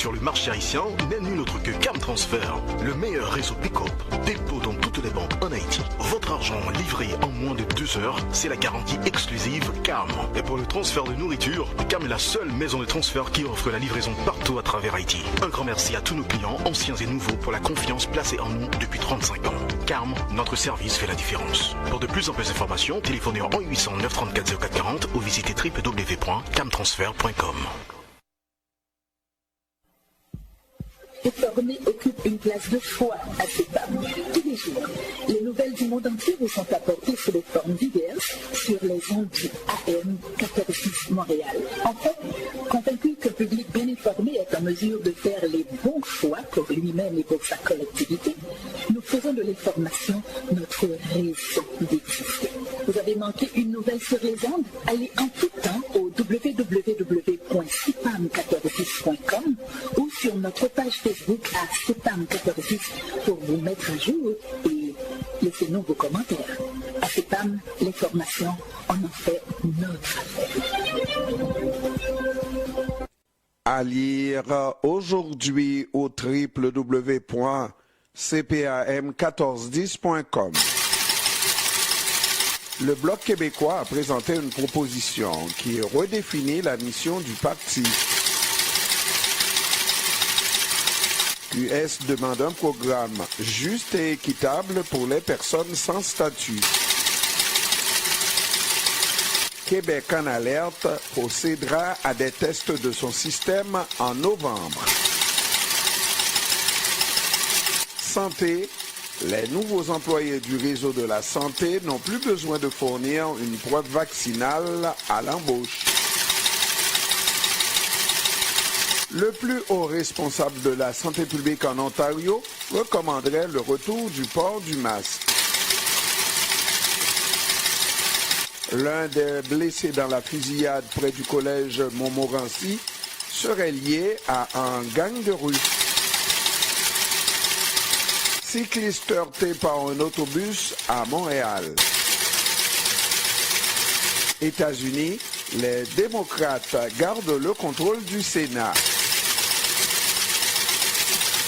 sur le marché haïtien n'est nul autre que Cam Transfer, le meilleur réseau pick-up, dépôt dans toutes les banques en Haïti. Votre argent livré en moins de 2 heures, c'est la garantie exclusive Cam. Et pour le transfert de nourriture, Cam est la seule maison de transfert qui offre la livraison partout à travers Haïti. Un grand merci à tous nos clients, anciens et nouveaux, pour la confiance placée en nous depuis 35 ans. Cam, notre service fait la différence. Pour de plus amples informations, téléphonez en 800 934 0440 ou visitez www.camtransfer.com. Informer occupe une place de choix à CEPAM. Tous les jours, les nouvelles du monde entier vous sont apportées sous des formes diverses sur les ondes du AM 14 Montréal. En fait, convaincu que le public bien informé est en mesure de faire les bons choix pour lui-même et pour sa collectivité, nous faisons de l'information notre raison d'exister. Vous avez manqué une nouvelle sur les ondes? Allez en tout temps au www.cipam1410.com ou sur notre page Facebook à CIPAM1410 pour vous mettre à jour et laissez-nous vos commentaires. À CIPAM, l'information, on en fait notre affaire. À lire aujourd'hui au www.cpam1410.com. Le Bloc québécois a présenté une proposition qui redéfinit la mission du parti. QS demande un programme juste et équitable pour les personnes sans statut. Québec en alerte procédera à des tests de son système en novembre. Santé. Les nouveaux employés du réseau de la santé n'ont plus besoin de fournir une preuve vaccinale à l'embauche. Le plus haut responsable de la santé publique en Ontario recommanderait le retour du port du masque. L'un des blessés dans la fusillade près du collège Montmorency serait lié à un gang de rue. Cycliste heurté par un autobus à Montréal. États-Unis, les démocrates gardent le contrôle du Sénat.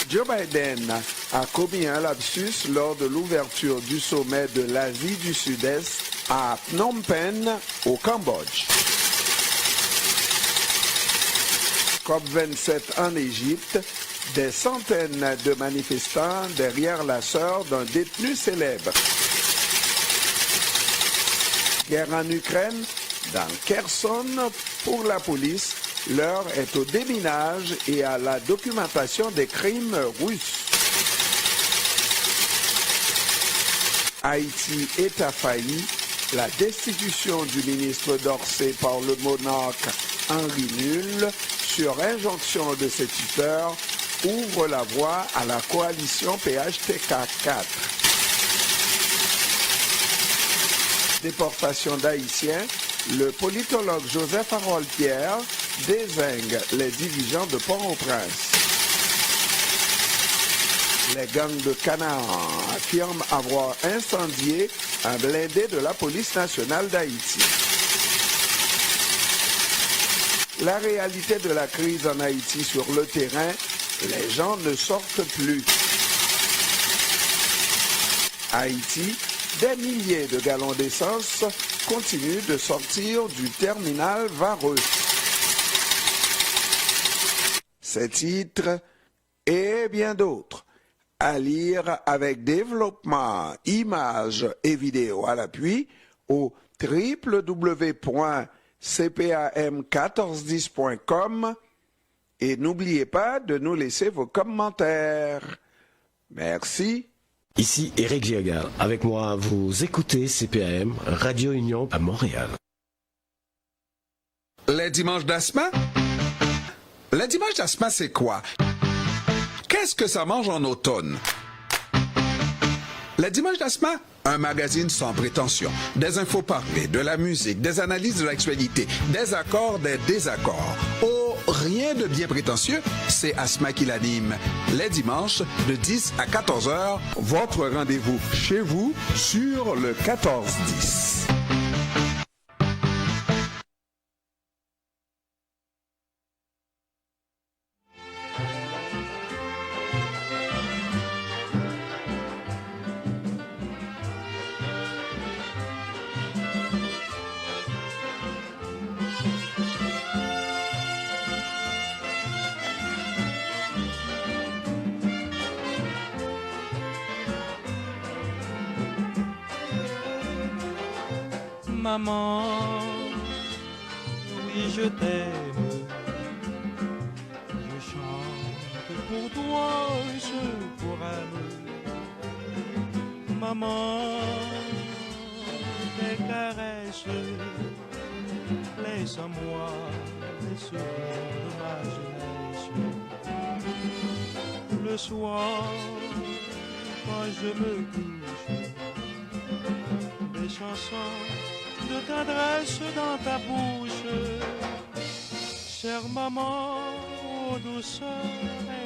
Joe Biden a commis un lapsus lors de l'ouverture du sommet de l'Asie du Sud-Est à Phnom Penh, au Cambodge. COP27 en Égypte. Des centaines de manifestants derrière la sœur d'un détenu célèbre. Guerre en Ukraine, dans Kherson, pour la police, l'heure est au déminage et à la documentation des crimes russes. Haïti est affailli. La destitution du ministre d'Orsay par le monarque Henri Nul sur injonction de ses tuteurs ouvre la voie à la coalition PHTK4. Déportation d'Haïtiens, le politologue Joseph Harold Pierre dézingue les dirigeants de Port-au-Prince. Les gangs de Canaan affirment avoir incendié un blindé de la police nationale d'Haïti. La réalité de la crise en Haïti sur le terrain, les gens ne sortent plus. Haïti, des milliers de gallons d'essence continuent de sortir du terminal Vareux. Ces titres et bien d'autres à lire avec développement, images et vidéos à l'appui au www.cpam1410.com et n'oubliez pas de nous laisser vos commentaires. Merci. Ici Éric Giaga. Avec moi, vous écoutez CPAM, Radio Union à Montréal. Les dimanches d'Asma? Les dimanches d'Asma, c'est quoi? Qu'est-ce que ça mange en automne? Les dimanches d'Asma? Un magazine sans prétention. Des infos parlées, de la musique, des analyses de l'actualité, des accords, des désaccords. Oh, rien de bien prétentieux, c'est Asma qui l'anime. Les dimanches, de 10 à 14 heures, votre rendez-vous chez vous sur le 14-10. Maman, oui je t'aime, je chante pour toi ce poème. Maman, tes caresses, laisse à moi les souvenirs de ma jeunesse. Le soir, quand je me couche, des chansons de tendresse dans ta bouche. Chère maman, ô douceur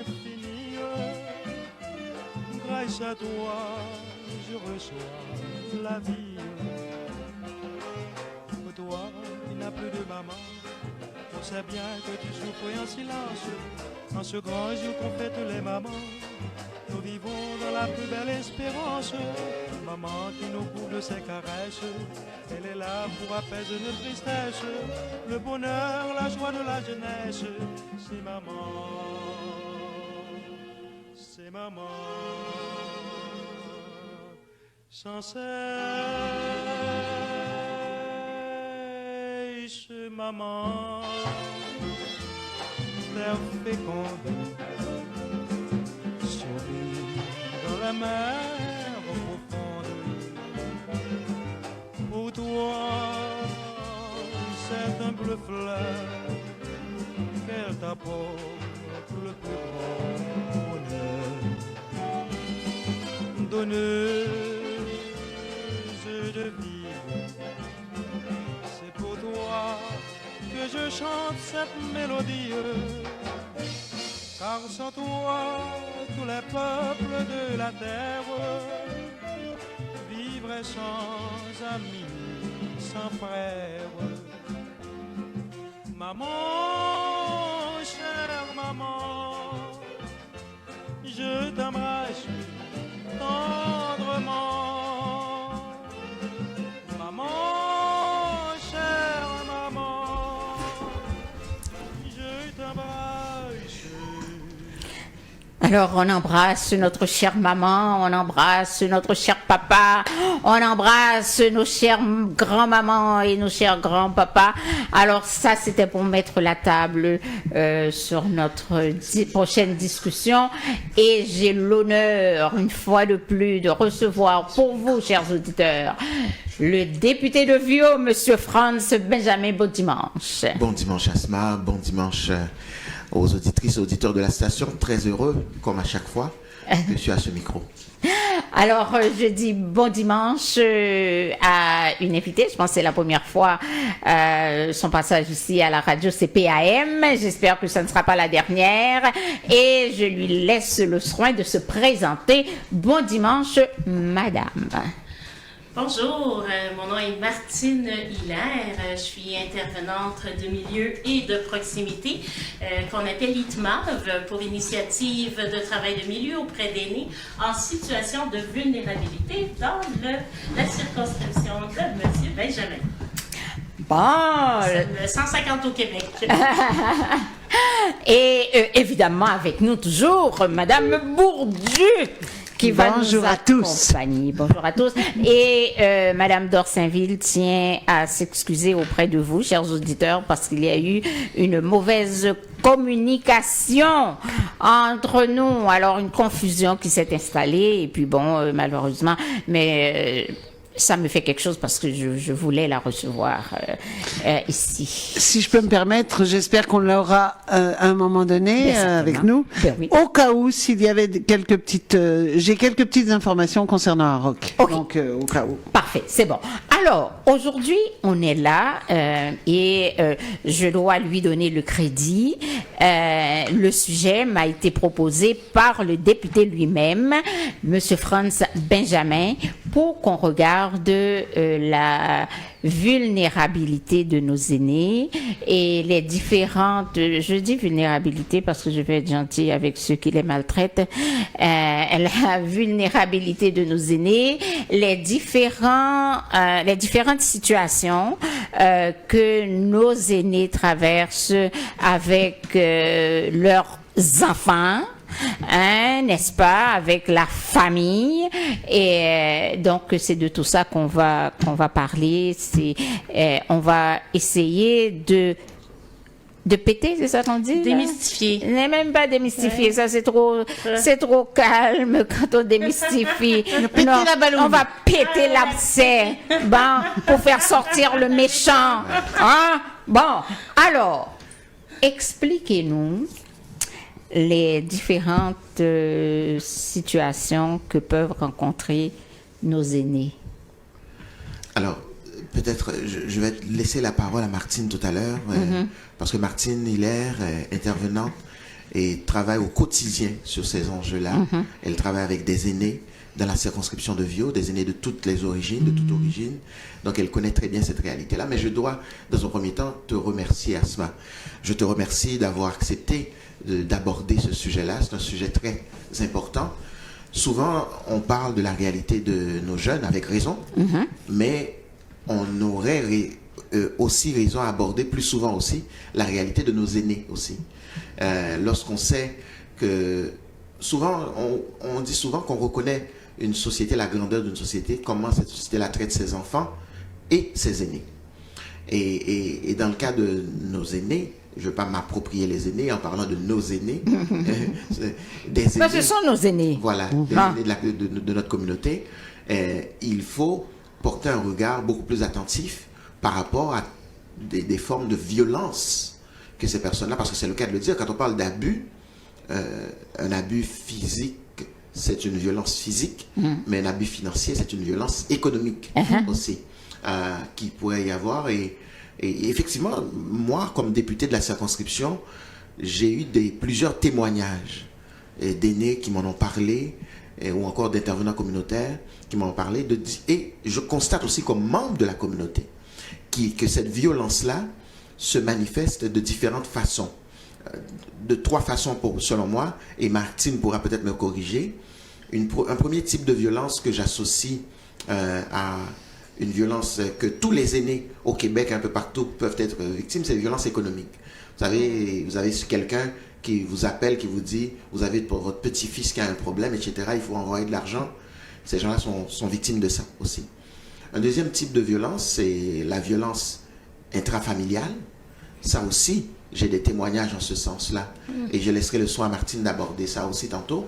infinie, grâce à toi, je reçois la vie. Toi, qui n'as plus de maman, on sait bien que tu souffres en silence. En ce grand jour qu'on fête les mamans, nous vivons dans la plus belle espérance. Maman qui nous couvre de ses caresses, elle est là pour apaiser nos tristesses. Le bonheur, la joie de la jeunesse, c'est maman, c'est maman. Sans cesse, maman, terre féconde, sourit dans la mer profonde. Pour toi, c'est un bleu fleur qu'elle t'apporte le plus grand bonheur. Donneuse de vie, c'est pour toi que je chante cette mélodie. Car sans toi, tous les peuples de la terre vivraient sans amis, sans frères. Maman, chère maman, je t'embrasse tendrement. Maman, chère maman, je t'embrasse. Alors on embrasse notre chère maman, on embrasse notre cher papa, on embrasse nos chères grand-mamans et nos chers grands-papas. Alors ça c'était pour mettre la table sur notre prochaine discussion et j'ai l'honneur une fois de plus de recevoir pour vous chers auditeurs le député de Viau, Monsieur Franz Benjamin. Bon dimanche. Bon dimanche Asma, bon dimanche aux auditrices et auditeurs de la station. Très heureux, comme à chaque fois, je suis à ce micro. Alors, je dis bon dimanche à une invitée. Je pense que c'est la première fois son passage ici à la radio, c'est PAM. J'espère que ça ne sera pas la dernière. Et je lui laisse le soin de se présenter. Bon dimanche, madame. Bonjour, mon nom est Martine Hilaire, je suis intervenante de milieu et de proximité qu'on appelle ITMAV pour l'initiative de travail de milieu auprès d'aînés en situation de vulnérabilité dans la circonscription de M. Benjamin. Bon. 150 au Québec. Et évidemment avec nous toujours Madame Bourdieu. Bonjour à tous. Bonjour à tous. Et Madame Dorsainville tient à s'excuser auprès de vous, chers auditeurs, parce qu'il y a eu une mauvaise communication entre nous. Alors, une confusion qui s'est installée. Et puis bon, malheureusement, mais... ça me fait quelque chose parce que je voulais la recevoir ici. Si je peux me permettre, j'espère qu'on l'aura à un moment donné avec nous. Oui. Au cas où, s'il y avait quelques petites... j'ai quelques petites informations concernant Aroc. Okay. Donc, au cas où. Parfait, c'est bon. Alors, aujourd'hui, on est là et je dois lui donner le crédit. Le sujet m'a été proposé par le député lui-même, Monsieur Franz Benjamin, pour qu'on regarde la vulnérabilité de nos aînés et les différentes, je dis vulnérabilité parce que je vais être gentille avec ceux qui les maltraitent, la vulnérabilité de nos aînés, les différentes situations que nos aînés traversent avec leurs enfants n'est-ce pas, avec la famille. Et donc c'est de tout ça qu'on va parler. On va essayer de péter, c'est ça qu'on dit? Démystifier. N'est même pas démystifier, ça c'est trop calme quand on démystifie. Non, on va péter l'abcès, pour faire sortir le méchant. Hein? Bon, alors, expliquez-nous les différentes situations que peuvent rencontrer nos aînés. Alors, peut-être, je vais laisser la parole à Martine tout à l'heure, parce que Martine Hilaire est intervenante et travaille au quotidien sur ces enjeux-là. Elle travaille avec des aînés dans la circonscription de Viau, des aînés de toutes les origines, de toute origine. Donc, elle connaît très bien cette réalité-là. Mais je dois, dans un premier temps, te remercier, Asma. Je te remercie d'avoir accepté d'aborder ce sujet-là. C'est un sujet très important. Souvent, on parle de la réalité de nos jeunes, avec raison, mais on aurait aussi raison à aborder plus souvent aussi la réalité de nos aînés aussi. Lorsqu'on sait que souvent, on dit souvent qu'on reconnaît une société, la grandeur d'une société, comment cette société-là traite ses enfants et ses aînés. Et dans le cas de nos aînés, je ne vais pas m'approprier les aînés en parlant de nos aînés. Des aînés, ce sont nos aînés. Voilà, des aînés de notre communauté. Il faut porter un regard beaucoup plus attentif par rapport à des formes de violence que ces personnes-là, parce que c'est le cas de le dire, quand on parle d'abus, un abus physique, c'est une violence physique, mais un abus financier, c'est une violence économique aussi, qui pourrait y avoir. Et effectivement, moi, comme député de la circonscription, j'ai eu plusieurs témoignages d'aînés qui m'en ont parlé, ou encore d'intervenants communautaires qui m'en ont parlé, et je constate aussi comme membre de la communauté que cette violence-là se manifeste de différentes façons. De 3 façons, selon moi, et Martine pourra peut-être me corriger. Un premier type de violence que j'associe à une violence que tous les aînés au Québec, un peu partout, peuvent être victimes, c'est la violence économique. Vous avez quelqu'un qui vous appelle, qui vous dit, vous avez pour votre petit-fils qui a un problème, etc., il faut envoyer de l'argent. Ces gens-là sont victimes de ça aussi. Un deuxième type de violence, c'est la violence intrafamiliale. Ça aussi, j'ai des témoignages en ce sens-là. Et je laisserai le soin à Martine d'aborder ça aussi tantôt.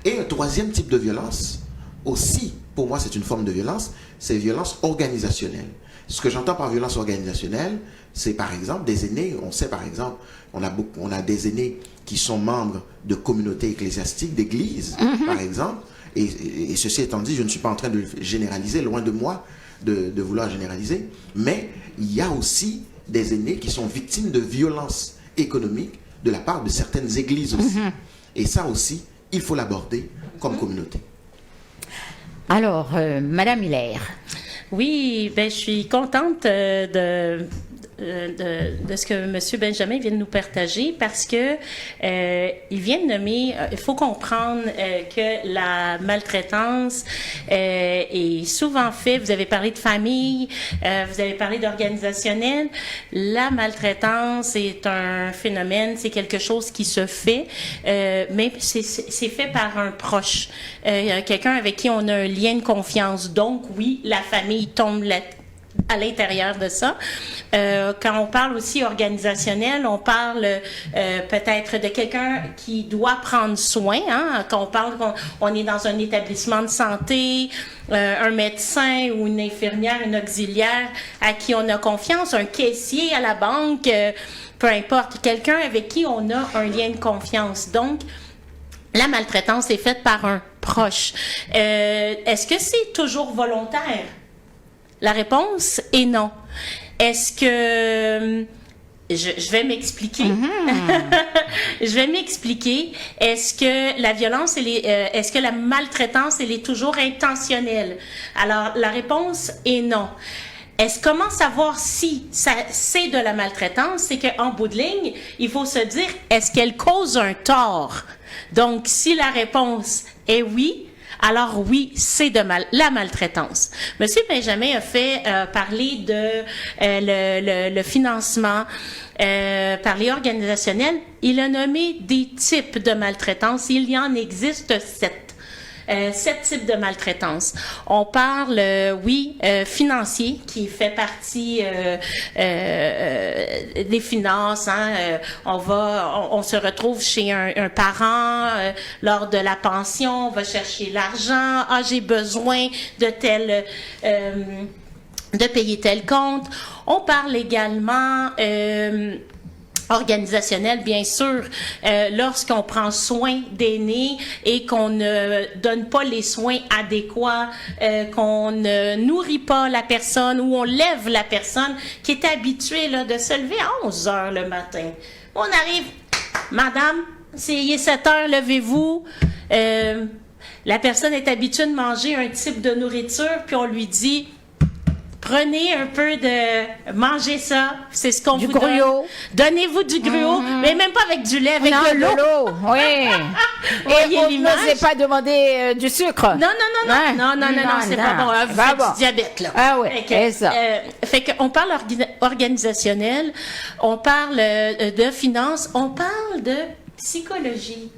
Et un troisième type de violence, aussi, pour moi, c'est une forme de violence, c'est violence organisationnelle. Ce que j'entends par violence organisationnelle, c'est par exemple des aînés, on sait par exemple, on a des aînés qui sont membres de communautés ecclésiastiques, d'églises, par exemple, et ceci étant dit, je ne suis pas en train de généraliser, loin de moi de vouloir généraliser, mais il y a aussi des aînés qui sont victimes de violences économiques de la part de certaines églises aussi. Et ça aussi, il faut l'aborder comme communauté. Alors, Madame Hilaire. Oui, je suis contente de ce que M. Benjamin vient de nous partager parce que il vient de nommer, il faut comprendre que la maltraitance est souvent faite. Vous avez parlé de famille, vous avez parlé d'organisationnel. La maltraitance est un phénomène, c'est quelque chose qui se fait, mais c'est fait par un proche, quelqu'un avec qui on a un lien de confiance. Donc oui, la famille tombe à l'intérieur de ça. Quand on parle aussi organisationnel, on parle peut-être de quelqu'un qui doit prendre soin. Quand on parle qu'on est dans un établissement de santé, un médecin ou une infirmière, une auxiliaire à qui on a confiance, un caissier à la banque, peu importe, quelqu'un avec qui on a un lien de confiance. Donc, la maltraitance est faite par un proche. Est-ce que c'est toujours volontaire? La réponse est non. Est-ce que... Je vais m'expliquer. Je vais m'expliquer. Est-ce que la violence, est-ce que la maltraitance, elle est toujours intentionnelle? Alors, la réponse est non. Comment savoir si c'est de la maltraitance? C'est qu'en bout de ligne, il faut se dire, est-ce qu'elle cause un tort? Donc, si la réponse est oui, alors oui, c'est la maltraitance. Monsieur Benjamin a fait parler de le financement par les organisationnels. Il a nommé des types de maltraitance. Il y en existe 7 types de maltraitance. On parle, financier, qui fait partie des finances. On se retrouve chez un parent lors de la pension, on va chercher l'argent. Ah, j'ai besoin de de payer tel compte. On parle également organisationnel, bien sûr, lorsqu'on prend soin d'aînés et qu'on ne donne pas les soins adéquats, qu'on ne nourrit pas la personne ou on lève la personne qui est habituée là, de se lever à 11 heures le matin. On arrive, madame, il est 7 heures, levez-vous. La personne est habituée de manger un type de nourriture, puis on lui dit... Prenez un peu de... Mangez ça, c'est ce qu'on vous donne. Du gruau. Donnez-vous du gruau, mais même pas avec du lait, avec de l'eau. Oui. Et on n'osait pas demander du sucre. Non, c'est pas bon. Vous faites du diabète, là. Ah oui, c'est ça. Fait qu'on parle organisationnel, on parle de finances, on parle de psychologie.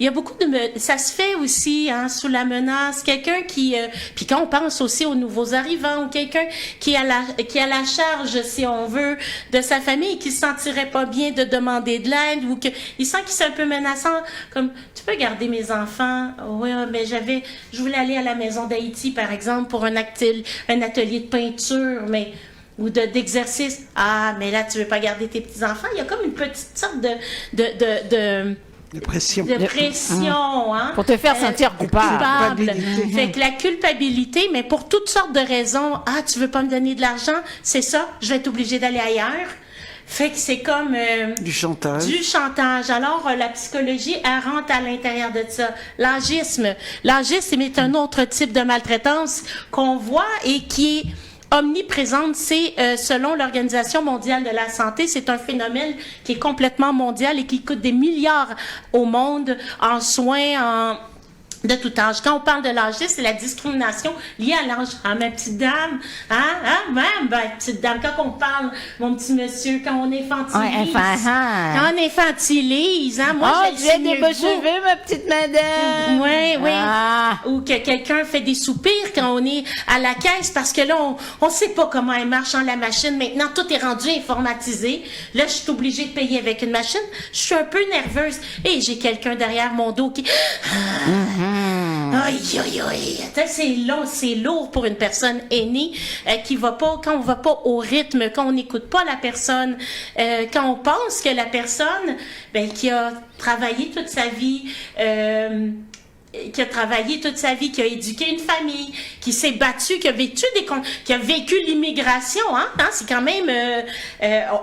Il y a beaucoup ça se fait aussi sous la menace. Quelqu'un qui, puis quand on pense aussi aux nouveaux arrivants ou quelqu'un qui a la charge, si on veut, de sa famille et qui se sentirait pas bien de demander de l'aide ou il sent qu'il est un peu menaçant, comme tu peux garder mes enfants. Oui, mais je voulais aller à la maison d'Haïti par exemple pour un atelier de peinture, mais ou d'exercice. Ah, mais là tu veux pas garder tes petits enfants. Il y a comme une petite sorte de pression. Pour te faire sentir coupable. Fait que la culpabilité, mais pour toutes sortes de raisons. Ah, tu veux pas me donner de l'argent? C'est ça, je vais être obligée d'aller ailleurs. Fait que c'est comme... du chantage. Du chantage. Alors, la psychologie, elle rentre à l'intérieur de ça. L'agisme. L'agisme est un autre type de maltraitance qu'on voit et qui est omniprésente. C'est, selon l'Organisation mondiale de la santé, c'est un phénomène qui est complètement mondial et qui coûte des milliards au monde en soins, de tout âge. Quand on parle de l'âgisme, c'est la discrimination liée à l'âge. Ah, ma petite dame, petite dame, quand on parle, mon petit monsieur, quand on infantilise, quand on infantilise, moi, j'ai des beaux cheveux, ma petite madame. Oui. Ou que quelqu'un fait des soupirs quand on est à la caisse, parce que là, on sait pas comment elle marche la machine. Maintenant, tout est rendu informatisé. Là, je suis obligée de payer avec une machine. Je suis un peu nerveuse. Et j'ai quelqu'un derrière mon dos qui... Aïe. C'est lourd pour une personne aînée qui va pas, quand on va pas au rythme, quand on n'écoute pas la personne, quand on pense que la personne, qui a travaillé toute sa vie, qui a éduqué une famille, qui s'est battu, qui a vécu l'immigration, c'est quand même,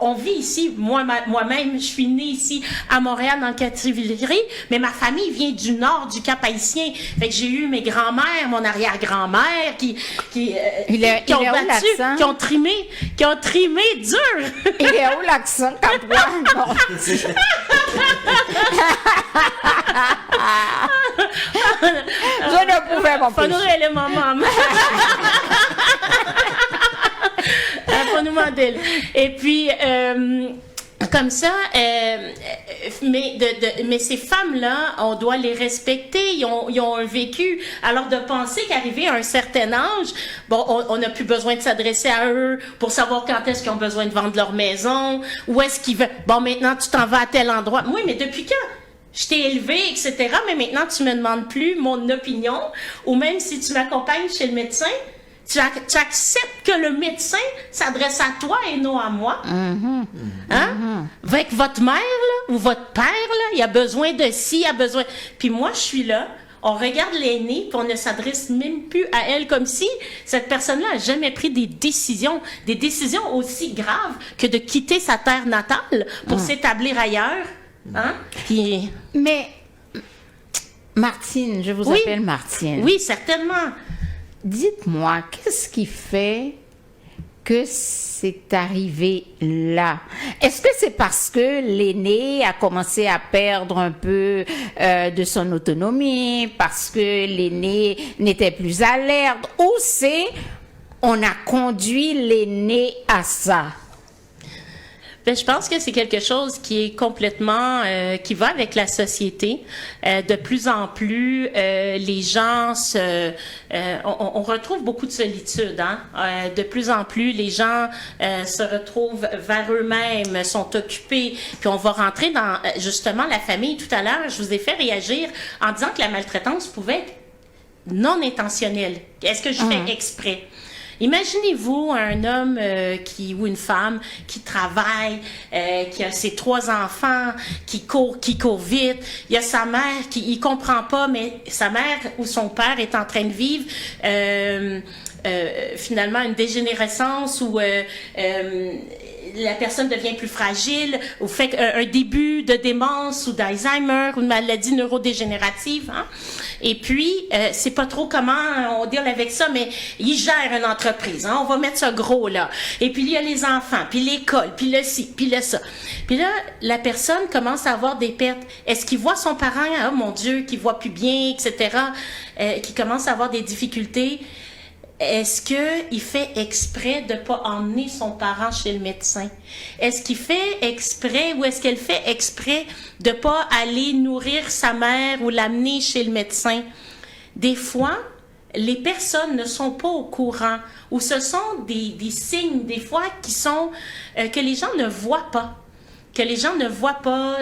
on vit ici, moi-même, je suis née ici à Montréal dans le Quatre-Villeries, mais ma famille vient du nord, du Cap-Haïtien, fait que j'ai eu mes grands-mères, mon arrière-grand-mère qui ont battu, qui ont trimé dur. Il est où l'accent, Capois? Je ne pouvais pas plus. Faut nous maman. Faut nous demander. Et puis, comme ça, mais ces femmes-là, on doit les respecter. Ils ont un vécu. Alors, de penser qu'arrivé à un certain âge, on n'a plus besoin de s'adresser à eux pour savoir quand est-ce qu'ils ont besoin de vendre leur maison, où est-ce qu'ils veulent. Maintenant, tu t'en vas à tel endroit. Oui, mais depuis quand? Je t'ai élevé, etc., mais maintenant, tu me demandes plus mon opinion, ou même si tu m'accompagnes chez le médecin, tu acceptes que le médecin s'adresse à toi et non à moi. Avec votre mère, là, ou votre père, là, il a besoin de ci, il a besoin... Puis moi, je suis là, on regarde l'aîné, puis on ne s'adresse même plus à elle comme si cette personne-là n'a jamais pris des décisions aussi graves que de quitter sa terre natale pour s'établir ailleurs. Mais, Martine, je vous appelle Martine. Oui, certainement. Dites-moi, qu'est-ce qui fait que c'est arrivé là? Est-ce que c'est parce que l'aîné a commencé à perdre un peu de son autonomie, parce que l'aîné n'était plus alerte, ou c'est on a conduit l'aîné à ça? Ben, je pense que c'est quelque chose qui est complètement, qui va avec la société. De plus en plus, les gens on retrouve beaucoup de solitude, hein. De plus en plus, les gens se retrouvent vers eux-mêmes, sont occupés. Puis on va rentrer dans, justement, la famille. Tout à l'heure, je vous ai fait réagir en disant que la maltraitance pouvait être non intentionnelle. Est-ce que je fais exprès? Imaginez-vous un homme ou une femme qui travaille, qui a ses 3 enfants, qui court vite. Il y a sa mère il comprend pas, mais sa mère ou son père est en train de vivre finalement une dégénérescence ou la personne devient plus fragile ou fait un début de démence ou d'Alzheimer ou de maladie neurodégénérative. Hein? Et puis, c'est pas trop comment on deal avec ça, mais il gère une entreprise. Hein? On va mettre ça gros, là. Et puis, il y a les enfants, puis l'école, puis le ci, puis le ça. Puis là, la personne commence à avoir des pertes. Est-ce qu'il voit son parent, oh mon Dieu, qui voit plus bien, etc., qui commence à avoir des difficultés? Est-ce qu'il fait exprès de ne pas emmener son parent chez le médecin? Est-ce qu'il fait exprès ou est-ce qu'elle fait exprès de ne pas aller nourrir sa mère ou l'amener chez le médecin? Des fois, les personnes ne sont pas au courant ou ce sont des signes, des fois, qui sont que les gens ne voient pas. Que les gens ne voient pas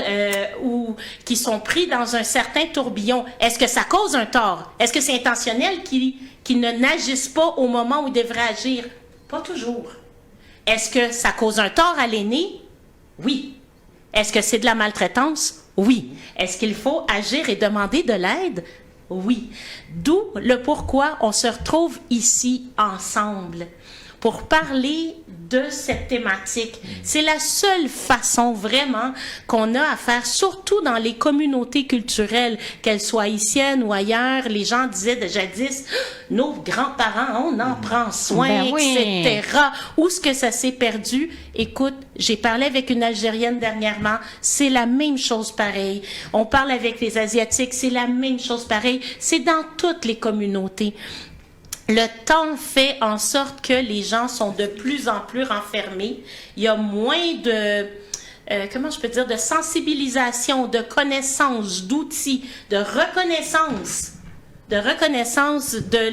ou qui sont pris dans un certain tourbillon. Est-ce que ça cause un tort? Est-ce que c'est intentionnel qu'ils ne n'agissent pas au moment où ils devraient agir? Pas toujours. Est-ce que ça cause un tort à l'aîné? Oui. Est-ce que c'est de la maltraitance? Oui. Est-ce qu'il faut agir et demander de l'aide? Oui. D'où le pourquoi on se retrouve ici ensemble pour parler de cette thématique. C'est la seule façon vraiment qu'on a à faire, surtout dans les communautés culturelles, qu'elles soient haïtiennes ou ailleurs. Les gens disaient de jadis, nos grands-parents, on en prend soin, etc. Où est-ce que ça s'est perdu? Écoute, j'ai parlé avec une Algérienne dernièrement, c'est la même chose pareil. On parle avec les Asiatiques, c'est la même chose pareil. C'est dans toutes les communautés. Le temps fait en sorte que les gens sont de plus en plus renfermés. Il y a moins de, de sensibilisation, de connaissance, d'outils, de reconnaissance de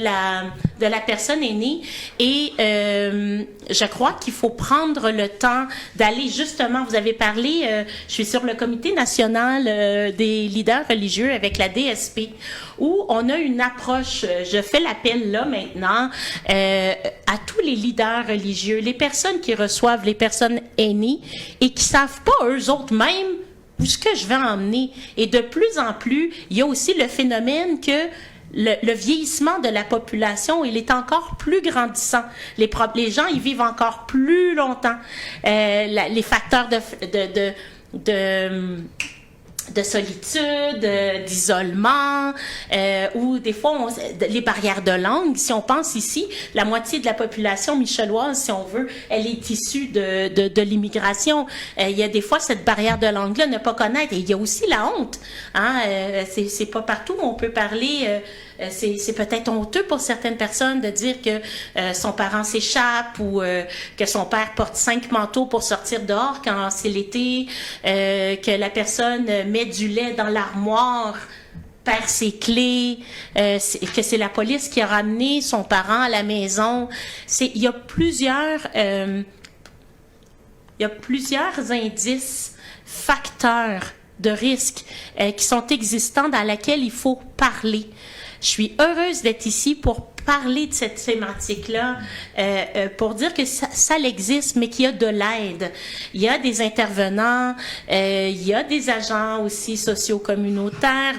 la personne aînée. Et je crois qu'il faut prendre le temps d'aller justement, vous avez parlé, je suis sur le comité national des leaders religieux avec la DSP, où on a une approche, je fais l'appel là maintenant, à tous les leaders religieux, les personnes qui reçoivent les personnes aînées et qui savent pas eux autres mêmes où ce que je vais emmener. Et de plus en plus, il y a aussi le phénomène que le vieillissement de la population, il est encore plus grandissant. Les gens, ils vivent encore plus longtemps. Les facteurs de solitude, d'isolement, ou des fois, les barrières de langue. Si on pense ici, la moitié de la population michelloise, si on veut, elle est issue de l'immigration. Il y a des fois cette barrière de langue-là, ne pas connaître. Et il y a aussi la honte. Hein? C'est pas partout où on peut parler. C'est peut-être honteux pour certaines personnes de dire que son parent s'échappe ou que son père porte 5 manteaux pour sortir dehors quand c'est l'été, que la personne met du lait dans l'armoire, perd ses clés, que c'est la police qui a ramené son parent à la maison. Il y a plusieurs indices, facteurs de risque qui sont existants dans lesquels il faut parler. Je suis heureuse d'être ici pour parler de cette thématique-là, pour dire que ça existe, mais qu'il y a de l'aide. Il y a des intervenants, il y a des agents aussi socio-communautaires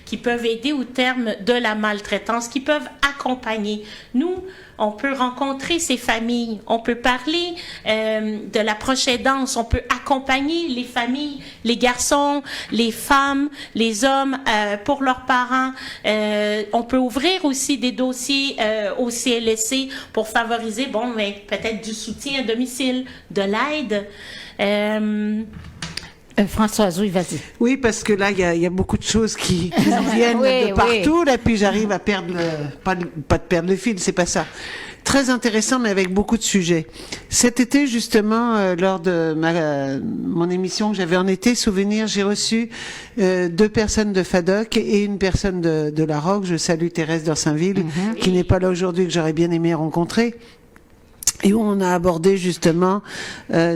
qui peuvent aider au terme de la maltraitance, qui peuvent accompagner. Nous, on peut rencontrer ces familles, on peut parler de la proche aidance, on peut accompagner les familles, les garçons, les femmes, les hommes pour leurs parents. On peut ouvrir aussi des dossiers au CLSC pour favoriser, peut-être du soutien à domicile, de l'aide. Françoise, oui, vas-y. Oui, parce que là, il y a beaucoup de choses qui nous viennent de partout. Là, puis j'arrive à perdre pas de perdre le fil, c'est pas ça. Très intéressant, mais avec beaucoup de sujets. Cet été, justement, lors de mon émission que j'avais en été, Souvenir, j'ai reçu 2 personnes de FADOC et une personne de la ROC. Je salue Thérèse d'Orsainville, qui n'est pas là aujourd'hui, que j'aurais bien aimé rencontrer. Et où on a abordé justement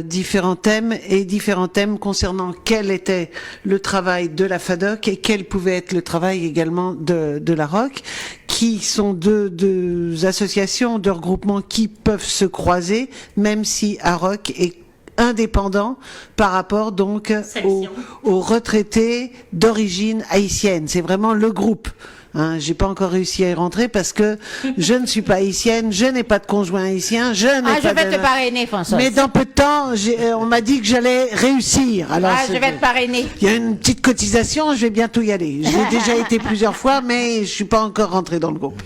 différents thèmes concernant quel était le travail de la FADOC et quel pouvait être le travail également de la ROC, qui sont deux associations, 2 regroupements qui peuvent se croiser, même si AROC est indépendant par rapport donc aux retraités d'origine haïtienne. C'est vraiment le groupe. J'ai pas encore réussi à y rentrer parce que je ne suis pas haïtienne, je n'ai pas de conjoint haïtien, je vais te parrainer, François. Mais dans peu de temps, on m'a dit que j'allais réussir. Alors, je vais te parrainer. Il y a une petite cotisation, je vais bientôt y aller. J'ai déjà été plusieurs fois, mais je suis pas encore rentrée dans le groupe.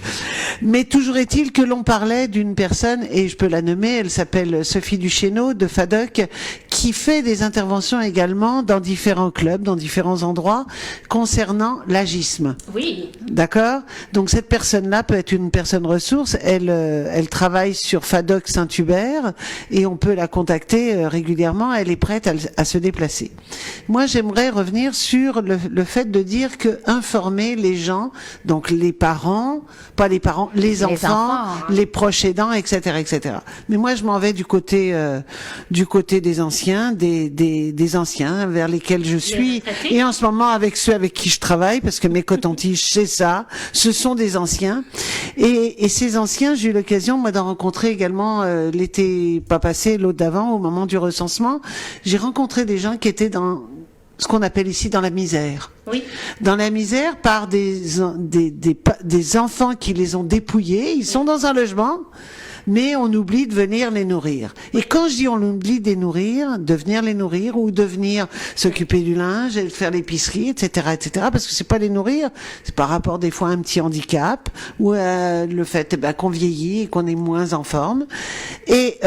Mais toujours est-il que l'on parlait d'une personne, et je peux la nommer, elle s'appelle Sophie Duchesneau de FADOC, qui fait des interventions également dans différents clubs, dans différents endroits, concernant l'agisme. Oui. D'accord. Donc cette personne-là peut être une personne ressource. Elle travaille sur FADOC Saint-Hubert et on peut la contacter régulièrement. Elle est prête à se déplacer. Moi, j'aimerais revenir sur le fait de dire que informer les gens, donc les parents, pas les parents, les enfants, les proches aidants, etc., etc. Mais moi, je m'en vais du côté des anciens, des anciens vers lesquels je suis, et en ce moment avec ceux avec qui je travaille, parce que mes cotons-tiges, c'est ça. Ce sont des anciens. Et ces anciens, j'ai eu l'occasion, moi, d'en rencontrer également l'été pas passé, l'autre d'avant, au moment du recensement. J'ai rencontré des gens qui étaient dans ce qu'on appelle ici dans la misère. Oui. Dans la misère par des enfants qui les ont dépouillés. Ils sont dans un logement, mais on oublie de venir les nourrir. Et quand je dis on oublie de les nourrir, de venir les nourrir ou de venir s'occuper du linge, et de faire l'épicerie, etc., parce que c'est pas les nourrir, c'est par rapport des fois à un petit handicap ou le fait qu'on vieillit et qu'on est moins en forme. Et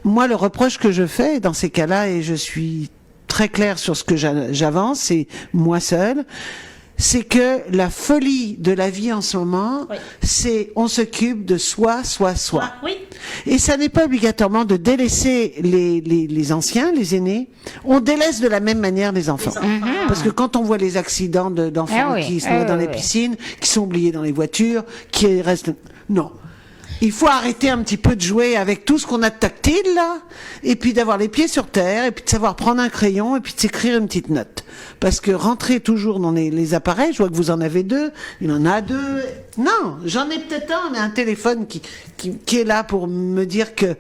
moi, le reproche que je fais dans ces cas-là, et je suis très clair sur ce que j'avance, c'est moi seule, c'est que la folie de la vie en ce moment, c'est on s'occupe de soi. Oui. Et ça n'est pas obligatoirement de délaisser les anciens, les aînés. On délaisse de la même manière les enfants. Parce que quand on voit les accidents d'enfants qui se noient dans les piscines, qui sont oubliés dans les voitures, qui restent... Non. Il faut arrêter un petit peu de jouer avec tout ce qu'on a de tactile, là, et puis d'avoir les pieds sur terre, et puis de savoir prendre un crayon, et puis de s'écrire une petite note. Parce que rentrer toujours dans les appareils, je vois que vous en avez 2, il en a 2. Non, j'en ai peut-être un, mais un téléphone qui est là pour me dire que...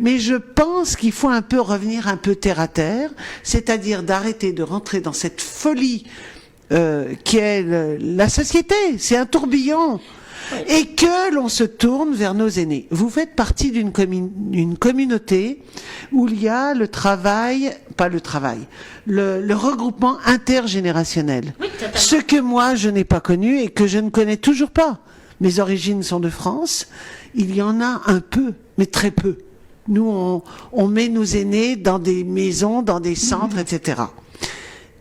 Mais je pense qu'il faut un peu revenir un peu terre à terre, c'est-à-dire d'arrêter de rentrer dans cette folie qui est la société. C'est un tourbillon. Et que l'on se tourne vers nos aînés. Vous faites partie d'une communauté où il y a le regroupement intergénérationnel. Oui, totalement. Ce que moi, je n'ai pas connu et que je ne connais toujours pas. Mes origines sont de France. Il y en a un peu, mais très peu. Nous, on met nos aînés dans des maisons, dans des centres, etc.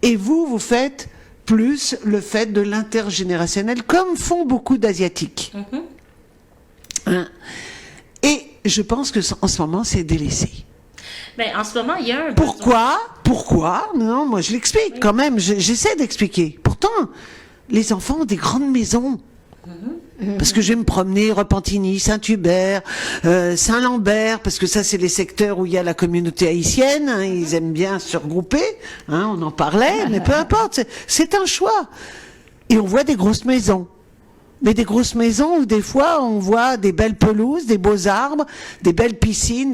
Et vous faites... plus le fait de l'intergénérationnel, comme font beaucoup d'Asiatiques. Et je pense que en ce moment, c'est délaissé. En ce moment, il y a un Pourquoi Non, moi je l'explique quand même, j'essaie d'expliquer. Pourtant, les enfants ont des grandes maisons. Parce que je vais me promener Repentigny, Saint-Hubert, Saint-Lambert, parce que ça c'est les secteurs où il y a la communauté haïtienne, ils aiment bien se regrouper, on en parlait, mais peu importe, c'est un choix. Et on voit des grosses maisons. Mais des grosses maisons où des fois on voit des belles pelouses, des beaux arbres, des belles piscines,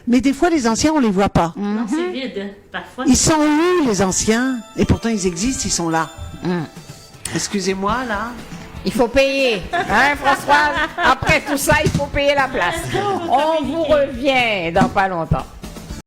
mais des fois les anciens on les voit pas. Non, c'est vide, parfois. Ils sont où les anciens? Et pourtant ils existent, ils sont là. Excusez-moi là. Il faut payer, hein Françoise? Après tout ça, il faut payer la place. On vous revient dans pas longtemps.